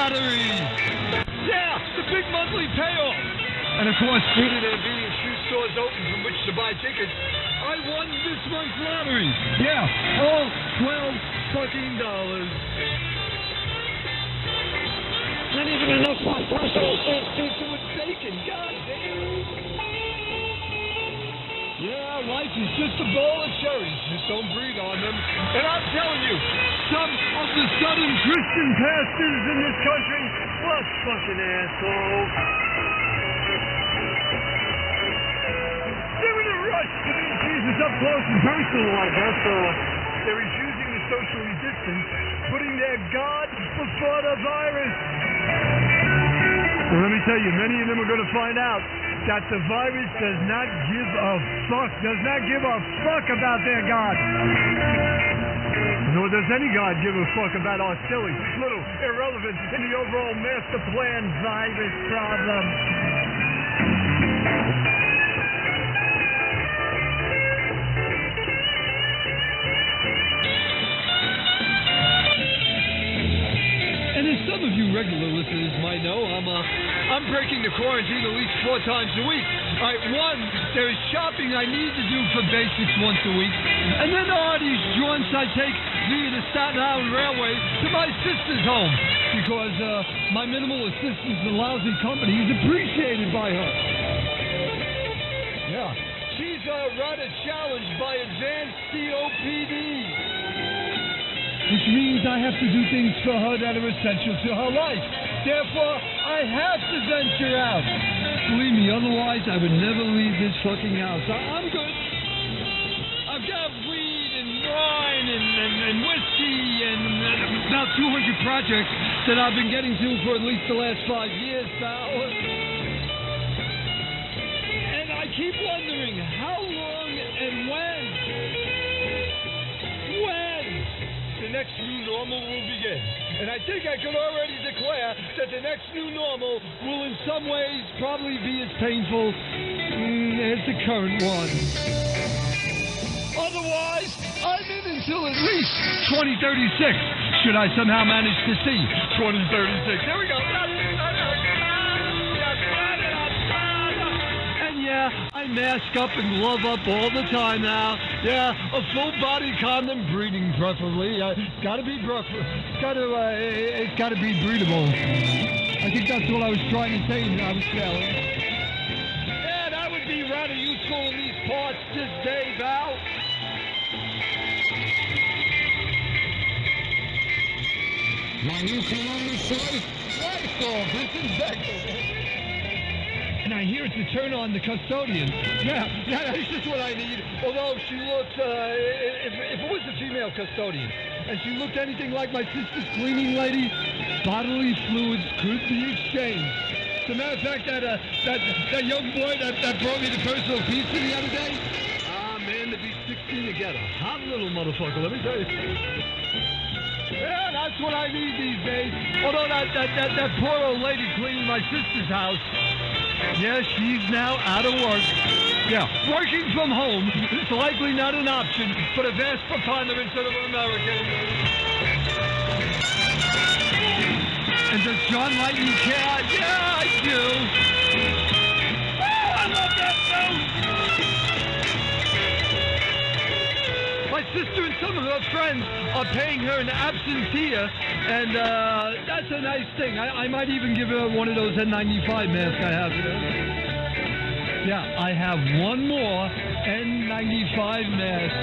batteries. Yeah, the big monthly payoff. And of course, due to there being few stores open from which to buy tickets, I won this month's lottery. Yeah, all $12 fucking dollars. Not even enough for personal pizza with bacon. God damn. Yeah, life is just a bowl of cherries. Just don't breathe on them. And I'm telling you, some of the southern Christian pastors in this country, what fucking assholes. They're in a rush to meet Jesus up close and personal like that, so they're refusing to socially distance, putting their God before the virus. Well, let me tell you, many of them are going to find out that the virus does not give a fuck about their God. Nor does any God give a fuck about our silly, little, irrelevant, in the overall master plan virus problem. And as some of you regular listeners might know, I'm breaking the quarantine at least 4 times a week. All right, one, there is shopping I need to do for basics once a week. And then there are these jaunts I take via the Staten Island Railway to my sister's home because my minimal assistance in lousy company is appreciated by her. Yeah. She's rather challenged by advanced COPD. Which means I have to do things for her that are essential to her life. Therefore, I have to venture out. Believe me, otherwise I would never leave this fucking house. I'm good. I've got weed and wine and whiskey and about 200 projects that I've been getting to for at least the last 5 years, pal. And I keep wondering how long and when the next new normal will begin. And I think I can already declare that the next new normal will in some ways probably be as painful as the current one. Otherwise, I'm in until at least 2036, should I somehow manage to see 2036. There we go. Yeah, I mask up and glove up all the time now. Yeah, a full body condom, breeding preferably. It's got to be it's got to be breedable. I think that's what I was trying to say when I was selling. Yeah, that would be rather useful in these parts this day, Val. My new cologne choice, Lysol disinfectant. And I hear it's to turn on the custodian. Yeah, that's just what I need. Although she looks, if it was a female custodian, and she looked anything like my sister's cleaning lady, bodily fluids could be exchanged. As a matter of fact, that young boy that brought me the personal pizza the other day, man, to be 16 to get a hot little motherfucker, let me tell you. Yeah, that's what I need these days. Although that poor old lady cleaning my sister's house, yeah, she's now out of work. Yeah, working from home is likely not an option for the vast preponderance of Americans. And does John Lightning care? Yeah, I do. Oh, I love that note. My sister and some of her friends are paying her an absentia, and that's a nice thing. I might even give her one of those N95 masks I have here. Yeah, I have one more N95 mask.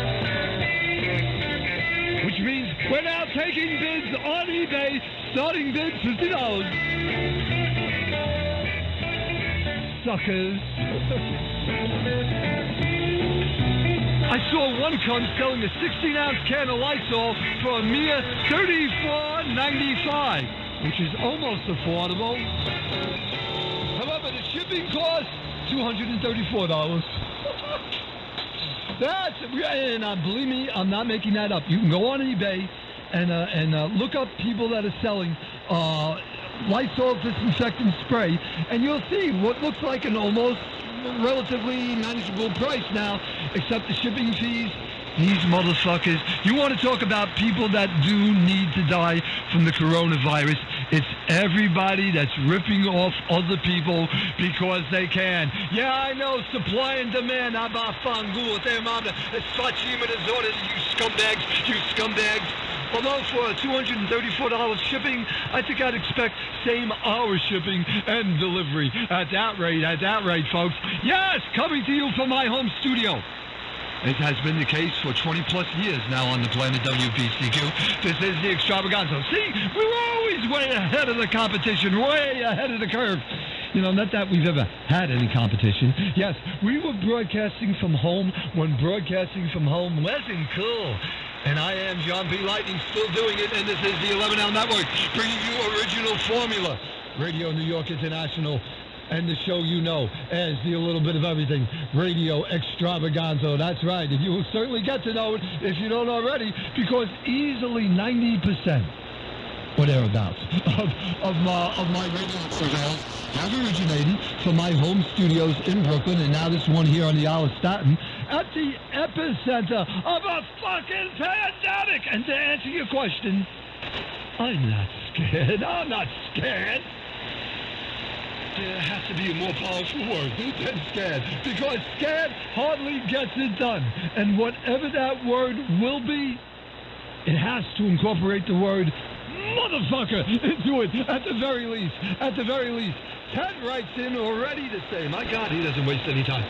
Which means we're now taking bids on eBay, starting bid $50. Suckers. I saw one cunt selling a 16-ounce can of Lysol for a mere $34.95, which is almost affordable. However, the shipping cost $234. And believe me, I'm not making that up. You can go on eBay and look up people that are selling Lysol disinfectant spray, and you'll see what looks like an almost relatively manageable price now, except the shipping fees These motherfuckers. You want to talk about people that do need to die from the coronavirus? It's everybody that's ripping off other people because they can. Yeah, I know, supply and demand. You scumbags. Although for $234 shipping, I think I'd expect same hour shipping and delivery. At that rate, folks. Yes, coming to you from my home studio. It has been the case for 20-plus years now on the planet WBCQ. This is the Extravaganza. See, we were always way ahead of the competition, way ahead of the curve. You know, not that we've ever had any competition. Yes, we were broadcasting from home when broadcasting from home wasn't cool. And I am John P. Lightning, still doing it, and this is the 11L Network, bringing you original formula. Radio New York International, and the show you know as the A Little Bit of Everything, Radio Extravaganza. That's right, and you will certainly get to know it if you don't already, because easily 90% or thereabouts of my radio surveillance have originated from my home studios in Brooklyn, and now this one here on the Isle of Staten, at the epicenter of a fucking pandemic. And to answer your question, I'm not scared. I'm not scared. There has to be a more powerful word than scared, because scared hardly gets it done. And whatever that word will be, it has to incorporate the word motherfucker into it, at the very least. Ted writes in already to say, my God, he doesn't waste any time.